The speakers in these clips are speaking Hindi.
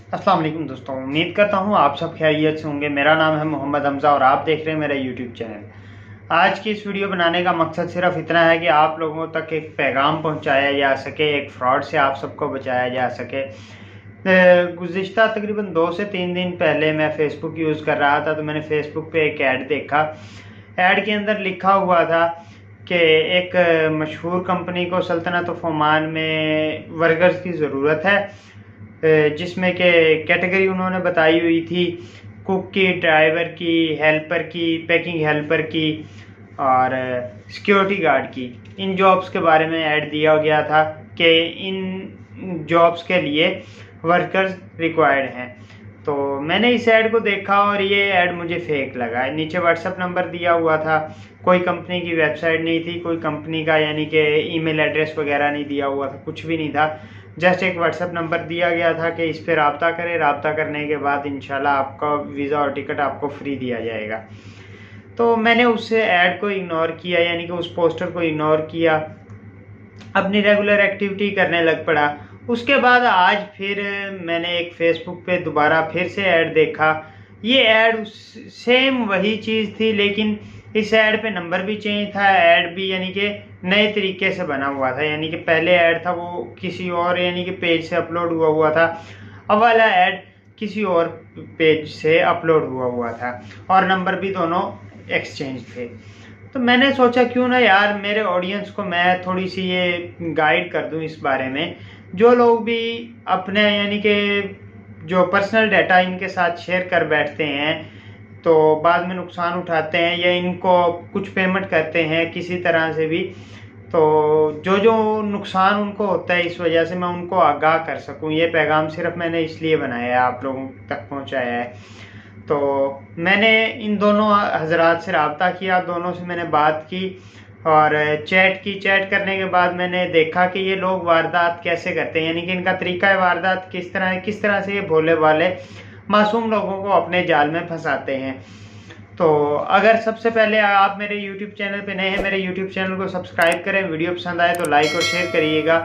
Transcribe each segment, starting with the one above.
अस्सलाम वालेकुम दोस्तों, उम्मीद करता हूँ आप सब खैरियत से होंगे। मेरा नाम है मोहम्मद हमज़ा और आप देख रहे हैं मेरा यूट्यूब चैनल। आज की इस वीडियो बनाने का मकसद सिर्फ इतना है कि आप लोगों तक एक पैगाम पहुँचाया जा सके, एक फ्रॉड से आप सबको बचाया जा सके। गुज़िश्ता तकरीबन 2 से 3 दिन पहले मैं फ़ेसबुक यूज़ कर रहा था, तो मैंने फ़ेसबुक पे एक ऐड देखा। ऐड के अंदर लिखा हुआ था कि एक मशहूर कंपनी को सल्तनत ऑफ ओमान में वर्कर्स की ज़रूरत है, जिसमें कि कैटेगरी उन्होंने बताई हुई थी कुक की, ड्राइवर की, हेल्पर की, पैकिंग हेल्पर की और सिक्योरिटी गार्ड की। इन जॉब्स के बारे में ऐड दिया गया था कि इन जॉब्स के लिए वर्कर्स रिक्वायर्ड हैं। तो मैंने इस ऐड को देखा और ये ऐड मुझे फेक लगा। नीचे व्हाट्सएप नंबर दिया हुआ था, कोई कंपनी की वेबसाइट नहीं थी, कोई कंपनी का यानी कि ईमेल एड्रेस वगैरह नहीं दिया हुआ था, कुछ भी नहीं था। जस्ट एक व्हाट्सएप नंबर दिया गया था कि इस पर रब्ता करें, रब्ता करने के बाद इंशाल्लाह आपका वीज़ा और टिकट आपको फ्री दिया जाएगा। तो मैंने उस ऐड को इग्नोर किया, यानी कि उस पोस्टर को इग्नोर किया, अपनी रेगुलर एक्टिविटी करने लग पड़ा। उसके बाद आज फिर मैंने एक फ़ेसबुक पे दोबारा फिर से ऐड देखा। ये ऐड सेम वही चीज़ थी, लेकिन इस ऐड पे नंबर भी चेंज था, ऐड भी यानी कि नए तरीके से बना हुआ था। यानी कि पहले ऐड था वो किसी और यानी कि पेज से अपलोड हुआ था, अब वाला ऐड किसी और पेज से अपलोड हुआ था और नंबर भी दोनों एक्सचेंज थे। तो मैंने सोचा क्यों ना यार मेरे ऑडियंस को मैं थोड़ी सी ये गाइड कर दूं इस बारे में। जो लोग भी अपने यानी कि जो पर्सनल डाटा इनके साथ शेयर कर बैठते हैं तो बाद में नुकसान उठाते हैं या इनको कुछ पेमेंट करते हैं किसी तरह से भी, तो जो नुकसान उनको होता है इस वजह से मैं उनको आगाह कर सकूं। ये पैगाम सिर्फ मैंने इसलिए बनाया है, आप लोगों तक पहुंचाया है। तो मैंने इन दोनों हजरात से रब्ता किया, दोनों से मैंने बात की और चैट की। चैट करने के बाद मैंने देखा कि ये लोग वारदात कैसे करते हैं, यानी कि इनका तरीका है वारदात किस तरह से ये भोले वाले मासूम लोगों को अपने जाल में फंसाते हैं। तो अगर सबसे पहले आप मेरे YouTube चैनल पे नए हैं, मेरे YouTube चैनल को सब्सक्राइब करें, वीडियो पसंद आए तो लाइक और शेयर करिएगा।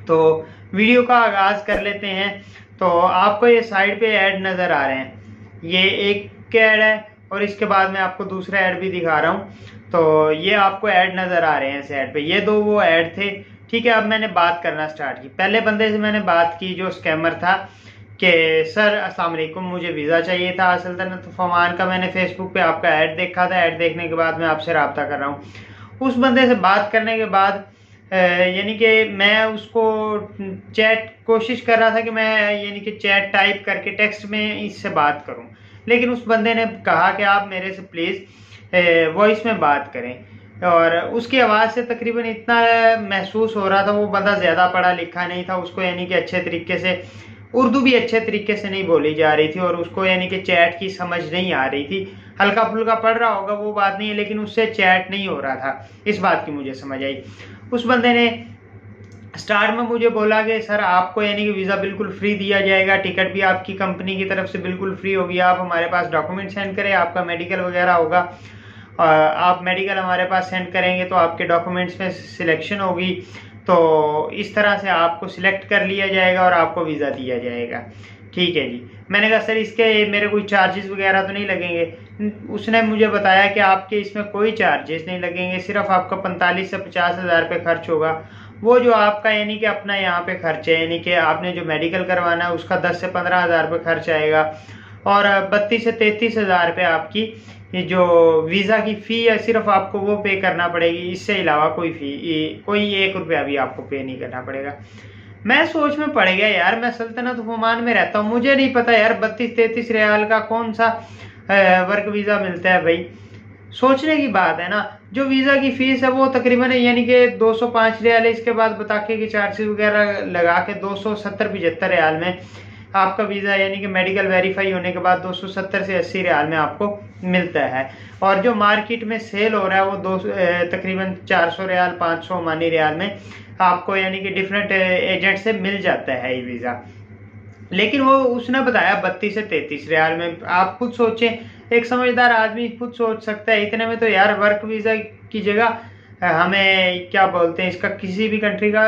तो वीडियो का आगाज़ कर लेते हैं। तो आपको ये साइड पे ऐड नज़र आ रहे हैं, ये एक ऐड है और इसके बाद मैं आपको दूसरा ऐड भी दिखा रहा हूँ। तो ये आपको ऐड नज़र आ रहे हैं इस ऐड पे, ये दो वो ऐड थे। ठीक है, अब मैंने बात करना स्टार्ट की। पहले बंदे से मैंने बात की जो स्कैमर था कि सर अस्सलाम वालेकुम, मुझे वीज़ा चाहिए था सल्तनत ऑफ ओमान का। मैंने फेसबुक पे आपका ऐड देखा था, ऐड देखने के बाद मैं आपसे रब्ता कर रहा हूँ। उस बंदे से बात करने के बाद यानी कि मैं उसको कोशिश कर रहा था कि मैं यानी कि चैट टाइप करके टेक्स्ट में इससे बात करूं, लेकिन उस बंदे ने कहा कि आप मेरे से प्लीज़ वॉइस में बात करें। और उसकी आवाज़ से तकरीबन इतना महसूस हो रहा था, वो बंदा ज़्यादा पढ़ा लिखा नहीं था, उसको यानी कि अच्छे तरीके से उर्दू भी अच्छे तरीके से नहीं बोली जा रही थी और उसको यानी कि चैट की समझ नहीं आ रही थी। हल्का फुल्का पढ़ रहा होगा वो बात नहीं है, लेकिन उससे चैट नहीं हो रहा था, इस बात की मुझे समझ आई। उस बंदे ने स्टार्ट में मुझे बोला कि सर आपको यानी कि वीज़ा बिल्कुल फ्री दिया जाएगा, टिकट भी आपकी कंपनी की तरफ से बिल्कुल फ्री होगी, आप हमारे पास डॉक्यूमेंट सेंड करें, आपका मेडिकल वगैरह होगा, आप मेडिकल हमारे पास सेंड करेंगे तो आपके डॉक्यूमेंट्स में सिलेक्शन होगी, तो इस तरह से आपको सिलेक्ट कर लिया जाएगा और आपको वीज़ा दिया जाएगा। ठीक है जी। मैंने कहा सर इसके मेरे कोई चार्जेस वगैरह तो नहीं लगेंगे? उसने मुझे बताया कि आपके इसमें कोई चार्जेस नहीं लगेंगे, सिर्फ आपका 45 से 50 हज़ार रुपये खर्च होगा। वो जो आपका यानी कि अपना यहाँ पे खर्च है, यानी कि आपने जो मेडिकल करवाना है उसका 10 से 15 हज़ार रुपये खर्च आएगा और 32 से 33 हज़ार रुपये आपकी ये जो वीज़ा की फ़ी है सिर्फ आपको वो पे करना पड़ेगी, इससे अलावा कोई फ़ी कोई 1 रुपया भी आपको पे नहीं करना पड़ेगा। मैं सोच में पड़ गया यार, मैं सल्तनत ऑफ ओमान में रहता हूँ, मुझे नहीं पता यार 32-33 रियाल का कौन सा वर्क वीज़ा मिलता है भाई। सोचने की बात है ना। जो वीज़ा की फ़ीस है वो तकरीबन यानी कि 205 रियाल है, इसके बाद बताके के चार्जेस वगैरह लगा के 270-75 रियाल में आपका वीज़ा यानी कि मेडिकल वेरीफाई होने के बाद 270 से 80 रियाल में आपको मिलता है। और जो मार्केट में सेल हो रहा है वो तकरीबन 400 रियाल 500 ओमानी रियाल में आपको यानी कि डिफरेंट एजेंट से मिल जाता है ये वीज़ा। लेकिन वो उसने बताया 32 से 33 रियाल में। आप खुद सोचें, एक समझदार आदमी खुद सोच सकता है इतने में तो यार वर्क वीज़ा की जगह हमें क्या बोलते हैं इसका किसी भी कंट्री का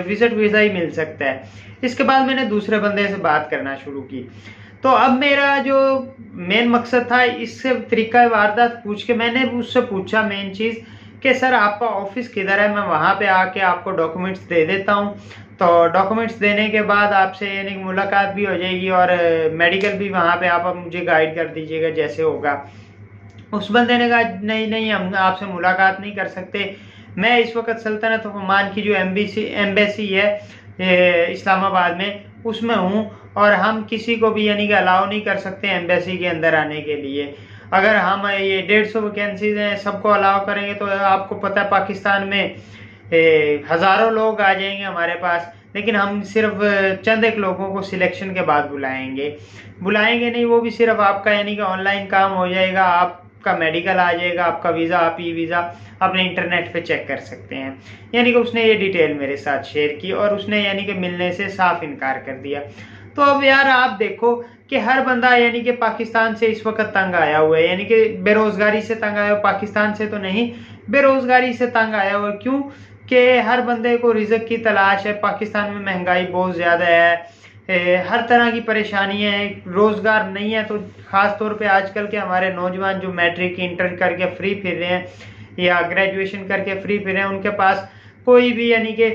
विजिट वीज़ा ही मिल सकता है। इसके बाद मैंने दूसरे बंदे से बात करना शुरू की। तो अब मेरा जो मेन मकसद था, इससे तरीका वारदात पूछ के मैंने उससे पूछा मेन चीज़ कि सर आपका ऑफिस किधर है, मैं वहाँ पे आके आपको डॉक्यूमेंट्स दे देता हूँ। तो डॉक्यूमेंट्स देने के बाद आपसे यानी मुलाकात भी हो जाएगी और मेडिकल भी वहाँ पे आप मुझे गाइड कर दीजिएगा जैसे होगा। उस बंदे ने कहा नहीं नहीं, हम आपसे मुलाकात नहीं कर सकते, मैं इस वक्त सल्तनत ऑफ ओमान की जो एम्बेसी है इस्लामाबाद में उसमें हूँ और हम किसी को भी यानी कि अलाउ नहीं कर सकते एम्बेसी के अंदर आने के लिए। अगर हम ये 150 वैकेंसीज हैं सबको अलाउ करेंगे तो आपको पता है पाकिस्तान में हज़ारों लोग आ जाएंगे हमारे पास, लेकिन हम सिर्फ चंद एक लोगों को सिलेक्शन के बाद बुलाएंगे नहीं, वो भी सिर्फ आपका यानी कि ऑनलाइन काम हो जाएगा, आपका मेडिकल आ जाएगा, आपका वीज़ा आप ई वीज़ा अपने इंटरनेट पे चेक कर सकते हैं। यानी कि उसने ये डिटेल मेरे साथ शेयर की और उसने यानी कि मिलने से साफ इनकार कर दिया। तो अब यार आप देखो कि हर बंदा यानी कि पाकिस्तान से इस वक्त तंग आया हुआ है, यानी कि बेरोजगारी से तंग आया हुआ, पाकिस्तान से तो नहीं बेरोजगारी से तंग आया हुआ। क्यों कि हर बंदे को रिज़्क की तलाश है, पाकिस्तान में महंगाई बहुत ज़्यादा है, हर तरह की परेशानियां हैं, रोज़गार नहीं है। तो ख़ास तौर पे आजकल के हमारे नौजवान जो मैट्रिक इंटर करके फ्री फिर रहे हैं या ग्रेजुएशन करके फ्री फिर रहे हैं, उनके पास कोई भी यानी कि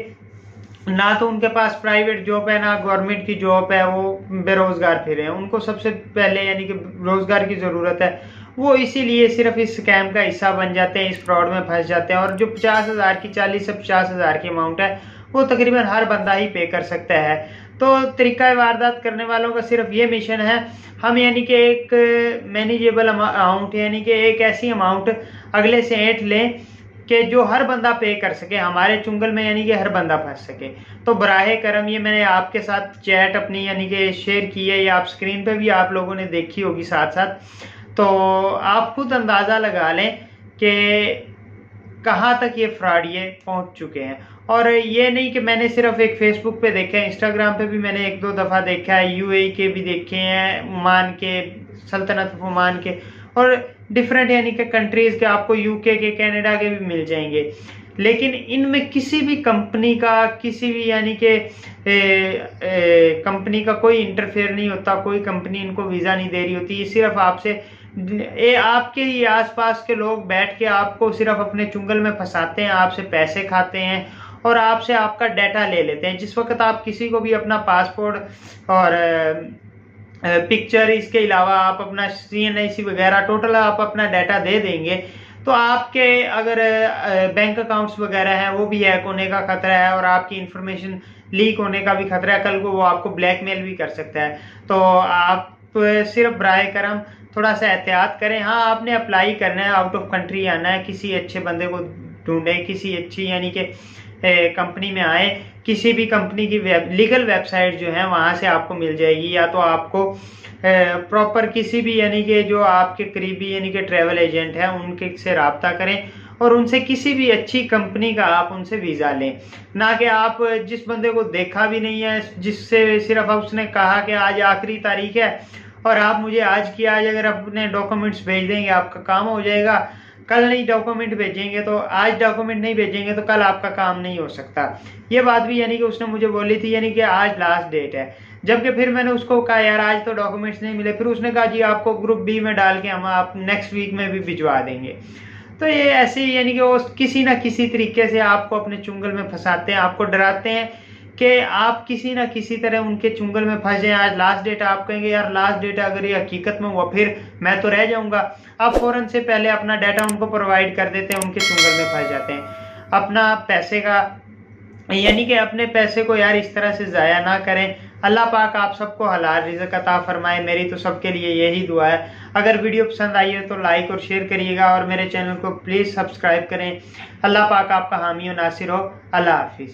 ना तो उनके पास प्राइवेट जॉब है ना गवर्नमेंट की जॉब है, वो बेरोजगार फिर हैं। उनको सबसे पहले यानी कि रोजगार की जरूरत है, वो इसीलिए सिर्फ इस स्कैम का हिस्सा बन जाते हैं, इस फ्रॉड में फंस जाते हैं। और जो 50,000 की 40 से 50,000 की अमाउंट है वो तकरीबन हर बंदा ही पे कर सकता है। तो तरीका वारदात करने वालों का सिर्फ ये मिशन है, हम यानी कि एक मैनेजेबल अमाउंट यानी कि एक ऐसी अमाउंट अगले से ऐंठ लें कि जो हर बंदा पे कर सके, हमारे चुंगल में यानी कि हर बंदा फंस सके। तो बराहे करम ये मैंने आपके साथ चैट अपनी यानी कि शेयर की है, या आप स्क्रीन पे भी आप लोगों ने देखी होगी साथ साथ, तो आप खुद अंदाज़ा लगा लें कि कहाँ तक ये फ्रॉड ये पहुँच चुके हैं। और ये नहीं कि मैंने सिर्फ एक फेसबुक पे देखा है, इंस्टाग्राम पे भी मैंने 1-2 दफ़ा देखा है, यूएई के भी देखे हैं, ओमान के, सल्तनत ऑफ ओमान के और डिफरेंट यानी कि कंट्रीज़ के, आपको यूके के, कनाडा के भी मिल जाएंगे। लेकिन इनमें किसी भी कंपनी का, किसी भी यानी कि कंपनी का कोई इंटरफेयर नहीं होता, कोई कंपनी इनको वीज़ा नहीं दे रही होती। ये सिर्फ आपसे आपके ही आसपास के लोग बैठ के आपको सिर्फ अपने चुंगल में फंसाते हैं, आपसे पैसे खाते हैं और आपसे आपका डाटा ले लेते हैं। जिस वक्त आप किसी को भी अपना पासपोर्ट और पिक्चर, इसके अलावा आप अपना CNIC वगैरह टोटल आप अपना डाटा दे देंगे, तो आपके अगर बैंक अकाउंट्स वगैरह हैं वो भी हैक होने का खतरा है और आपकी इंफॉर्मेशन लीक होने का भी खतरा है। कल को वो आपको ब्लैकमेल भी कर सकता है। तो आप सिर्फ बराए करम थोड़ा सा एहतियात करें। हाँ, आपने अप्लाई करना है, आउट ऑफ कंट्री आना है, किसी अच्छे बंदे को ढूंढें, किसी अच्छी यानी कि कंपनी में आए, किसी भी कंपनी की लीगल वेबसाइट जो है वहाँ से आपको मिल जाएगी, या तो आपको प्रॉपर किसी भी यानी कि जो आपके करीबी यानी कि ट्रैवल एजेंट है उनके से रब्ता करें और उनसे किसी भी अच्छी कंपनी का आप उनसे वीज़ा लें। ना कि आप जिस बंदे को देखा भी नहीं है, जिससे सिर्फ उसने कहा कि आज आखिरी तारीख है और आप मुझे आज की आज अगर अपने डॉक्यूमेंट्स भेज देंगे आपका काम हो जाएगा, कल नहीं डॉक्यूमेंट भेजेंगे तो आज डॉक्यूमेंट नहीं भेजेंगे तो कल आपका काम नहीं हो सकता। ये बात भी यानी कि उसने मुझे बोली थी यानी कि आज लास्ट डेट है। जबकि फिर मैंने उसको कहा यार आज तो डॉक्यूमेंट्स नहीं मिले, फिर उसने कहा जी आपको ग्रुप बी में डाल के हम आप नेक्स्ट वीक में भी भिजवा देंगे। तो ये ऐसे ही यानी कि वो किसी ना किसी तरीके से आपको अपने चुंगल में फंसाते हैं, आपको डराते हैं कि आप किसी ना किसी तरह उनके चुंगल में फंस जाएं। आज लास्ट डेट, आप कहेंगे यार लास्ट डेट अगर ये हकीकत में हुआ फिर मैं तो रह जाऊंगा। आप फौरन से पहले अपना डाटा उनको प्रोवाइड कर देते हैं, उनके चुंगल में फंस जाते हैं। अपना पैसे का यानी कि अपने पैसे को यार इस तरह से ज़ाया ना करें। अल्लाह पाक आप सबको हलाल रिज़्क अता फरमाए, मेरी तो सबके लिए यही दुआ है। अगर वीडियो पसंद आई है तो लाइक और शेयर करिएगा और मेरे चैनल को प्लीज़ सब्सक्राइब करें। अल्लाह पाक आपका हामी और नासिर हो। अल्लाह हाफिज़।